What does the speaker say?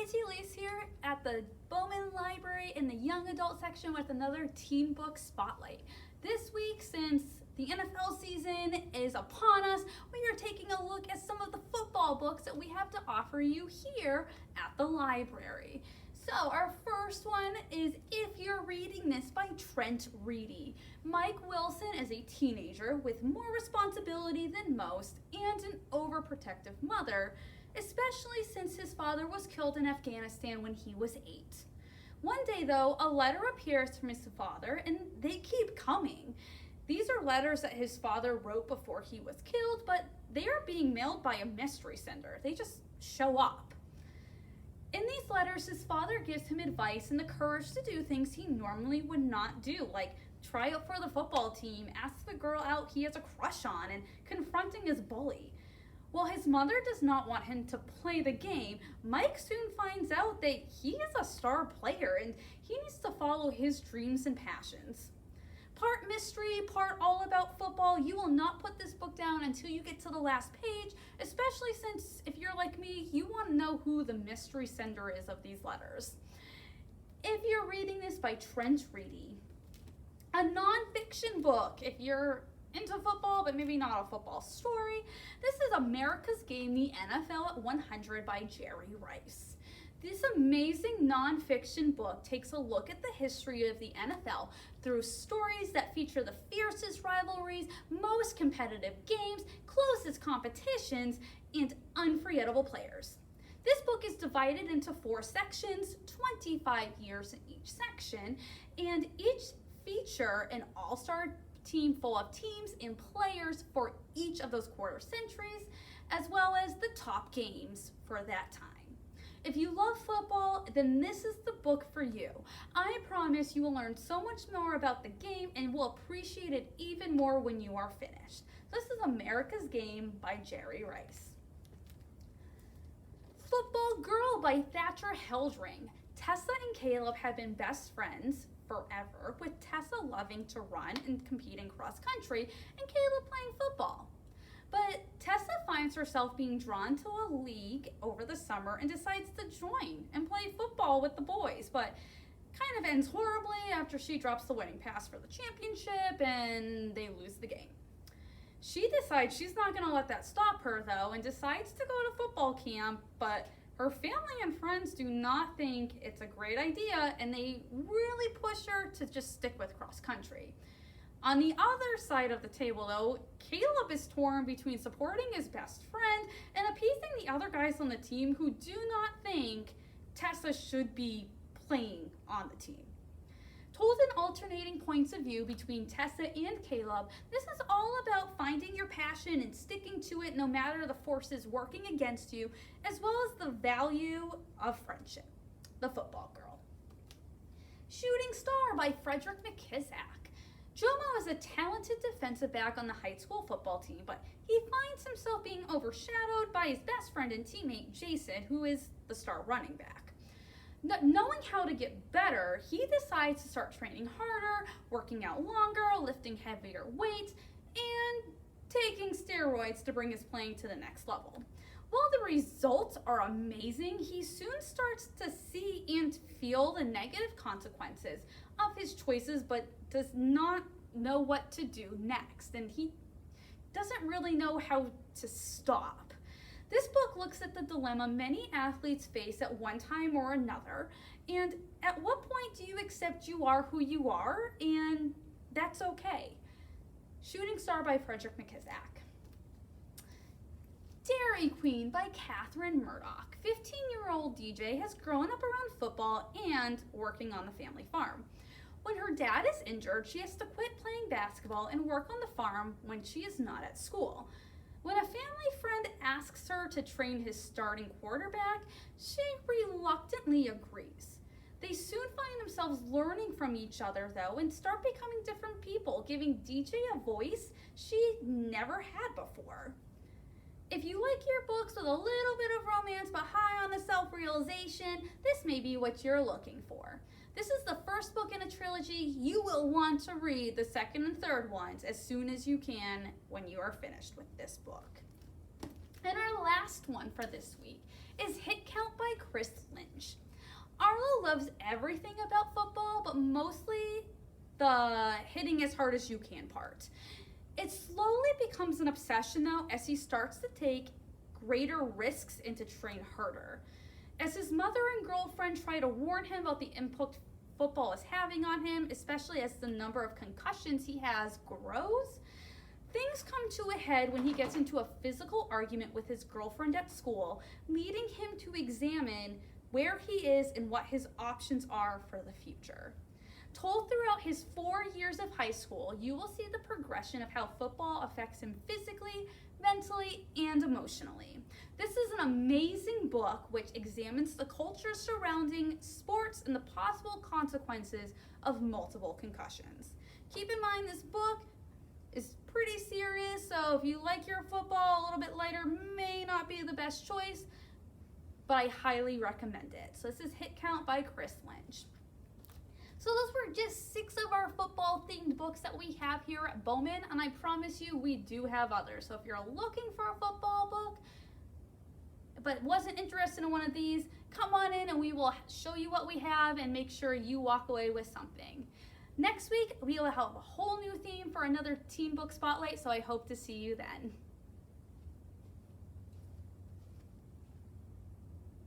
Lindsay Lees here at the Bowman Library in the Young Adult section with another Teen Book Spotlight. This week, since the NFL season is upon us, we are taking a look at some of the football books that we have to offer you here at the library. So our first one is If You're Reading This by Trent Reedy. Mike Wilson is a teenager with more responsibility than most and an overprotective mother, especially since his father was killed in Afghanistan when he was 8. One day, though, a letter appears from his father, and they keep coming. These are letters that his father wrote before he was killed, but they are being mailed by a mystery sender. They just show up. In these letters, his father gives him advice and the courage to do things he normally would not do, like try out for the football team, ask the girl out he has a crush on, and confronting his bully. While his mother does not want him to play the game, Mike soon finds out that he is a star player and he needs to follow his dreams and passions. Part mystery, part all about football. You will not put this book down until you get to the last page, especially since, if you're like me, you want to know who the mystery sender is of these letters. If You're Reading This by Trent Reedy, a nonfiction book. If you're into football, but maybe not a football story, this is America's Game, the NFL at 100 by Jerry Rice. This amazing nonfiction book takes a look at the history of the NFL through stories that feature the fiercest rivalries, most competitive games, closest competitions, and unforgettable players. This book is divided into 4 sections, 25 years in each section, and each feature an all-star team full of teams and players for each of those quarter centuries, as well as the top games for that time. If you love football, then this is the book for you. I promise you will learn so much more about the game and will appreciate it even more when you are finished. This is America's Game by Jerry Rice. Football Girl by Thatcher Heldring. Tessa and Caleb have been best friends forever, with Tessa loving to run and compete in cross country and Caleb playing football. But Tessa finds herself being drawn to a league over the summer and decides to join and play football with the boys, but kind of ends horribly after she drops the winning pass for the championship and they lose the game. She decides she's not going to let that stop her, though, and decides to go to football camp, but her family and friends do not think it's a great idea, and they really push her to just stick with cross country. On the other side of the table, though, Caleb is torn between supporting his best friend and appeasing the other guys on the team who do not think Tessa should be playing on the team. Told in alternating points of view between Tessa and Caleb, this is all about finding your passion and sticking to it no matter the forces working against you, as well as the value of friendship. The Football Girl. Shooting Star by Frederick McKissick. Jomo is a talented defensive back on the high school football team, but he finds himself being overshadowed by his best friend and teammate, Jason, who is the star running back. Knowing how to get better, he decides to start training harder, working out longer, lifting heavier weights, and taking steroids to bring his playing to the next level. While the results are amazing, he soon starts to see and feel the negative consequences of his choices, but does not know what to do next, and he doesn't really know how to stop. This book looks at the dilemma many athletes face at one time or another, and at what point do you accept you are who you are, and that's okay. Shooting Star by Frederick McKissick. Dairy Queen by Catherine Murdoch. 15-year-old DJ has grown up around football and working on the family farm. When her dad is injured, she has to quit playing basketball and work on the farm when she is not at school. When a family friend asks her to train his starting quarterback, she reluctantly agrees. They soon find themselves learning from each other, though, and start becoming different people, giving DJ a voice she never had before. If you like your books with a little bit of romance but high on the self-realization, this may be what you're looking for. This is the first book in a trilogy. You will want to read the second and third ones as soon as you can when you are finished with this book. And our last one for this week is Hit Count by Chris Lynch. the hitting as hard as you can part. It slowly becomes an obsession though as he starts to take greater risks and to train harder. As his mother and girlfriend try to warn him about the impact football is having on him, especially as the number of concussions he has grows, things come to a head when he gets into a physical argument with his girlfriend at school, leading him to examine where he is and what his options are for the future. Told throughout his 4 years of high school, you will see the progression of how football affects him physically, mentally, and emotionally. This is an amazing book which examines the culture surrounding sports and the possible consequences of multiple concussions. Keep in mind this book is pretty serious, so if you like your football a little bit lighter, may not be the best choice, but I highly recommend it. So this is Hit Count by Chris Lynch. So those were just 6 of our football themed books that we have here at Bowman, and I promise you we do have others. So if you're looking for a football book but wasn't interested in one of these, come on in and we will show you what we have and make sure you walk away with something. Next week we will have a whole new theme for another teen book spotlight, so I hope to see you then.